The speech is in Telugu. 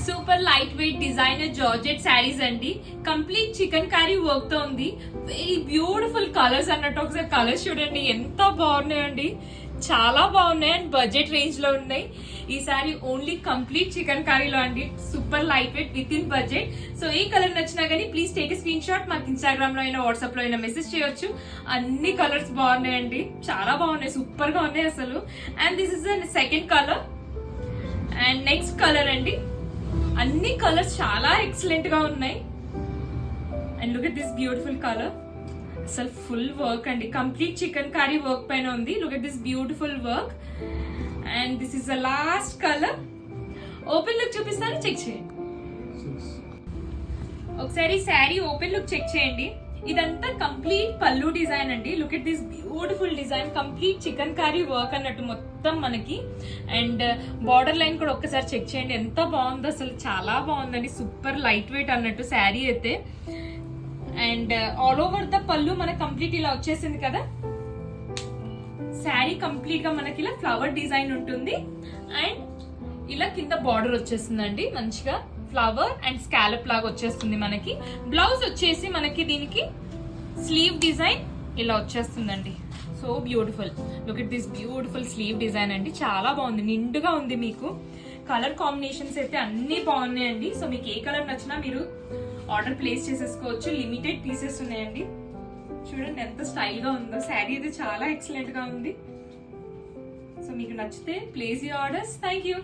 Super light weight designer georgette sarees అండి. కంప్లీట్ చికెన్ కర్రీ వర్క్ తో ఉంది. వెరీ బ్యూటిఫుల్ కలర్స్ అన్నట్టు. ఒకసారి కలర్స్ చూడండి ఎంత బాగున్నాయండి, చాలా బాగున్నాయి అండ్ బడ్జెట్ రేంజ్ లో ఉన్నాయి. ఈ సారీ ఓన్లీ కంప్లీట్ చికెన్ కర్రీలో అండి. Super light wait with in budget. So ఈ కలర్ నచ్చినా కానీ please take a screen shot. మాకు ఇన్స్టాగ్రామ్ లో అయినా వాట్సాప్ లో అయినా మెసేజ్ చేయొచ్చు. అన్ని కలర్స్ బాగున్నాయండి, చాలా బాగున్నాయి, సూపర్ గా ఉన్నాయి అసలు. And this is the second colour and next colour అండి. అన్ని కలర్స్ చాలా ఎక్సలెంట్ గా ఉన్నాయి. And look at this beautiful colour. అసలు ఫుల్ వర్క్ అండి, కంప్లీట్ చికెన్ కర్రీ వర్క్ పైన ఉంది. Look at this beautiful work. And this is the last colour. Open look చూపిస్తాను, చెక్ చేయండి ఒకసారి. శారీ ఓపెన్ లుక్ చెక్ చేయండి. ఇదంతా కంప్లీట్ పల్లు డిజైన్ అండి. Look at this beautiful design, complete chicken curry work అన్నట్టు మొత్తం మనకి. అండ్ బార్డర్ లైన్ కూడా ఒక్కసారి చెక్ చేయండి, ఎంత బాగుందో అసలు, చాలా బాగుందండి. సూపర్ లైట్ వెయిట్ అన్నట్టు శారీ అయితే. అండ్ ఆల్ ఓవర్ ద పళ్ళు మనకి కంప్లీట్ ఇలా వచ్చేసింది కదా. శారీ కంప్లీట్ గా మనకి ఇలా ఫ్లవర్ డిజైన్ ఉంటుంది. అండ్ ఇలా కింద బార్డర్ వచ్చేస్తుందండి, మంచిగా ఫ్లవర్ అండ్ స్కాలప్ లాగా వచ్చేస్తుంది మనకి. బ్లౌజ్ వచ్చేసి మనకి దీనికి స్లీవ్ డిజైన్ ఇలా వచ్చేస్తుందండి. So beautiful. Look at this beautiful slew design అండి, చాలా బాగుంది, నిండుగా ఉంది. మీకు కలర్ కాంబినేషన్స్ అయితే అన్ని బాగున్నాయండి. సో మీకు ఏ కలర్ నచ్చినా మీరు ఆర్డర్ ప్లేస్ చేసేసుకోవచ్చు. లిమిటెడ్ పీసెస్ ఉన్నాయండి. చూడండి ఎంత స్టైల్ గా ఉందో. శారీ అయితే చాలా ఎక్సలెంట్ గా ఉంది. సో మీకు నచ్చితే place your orders. Thank you.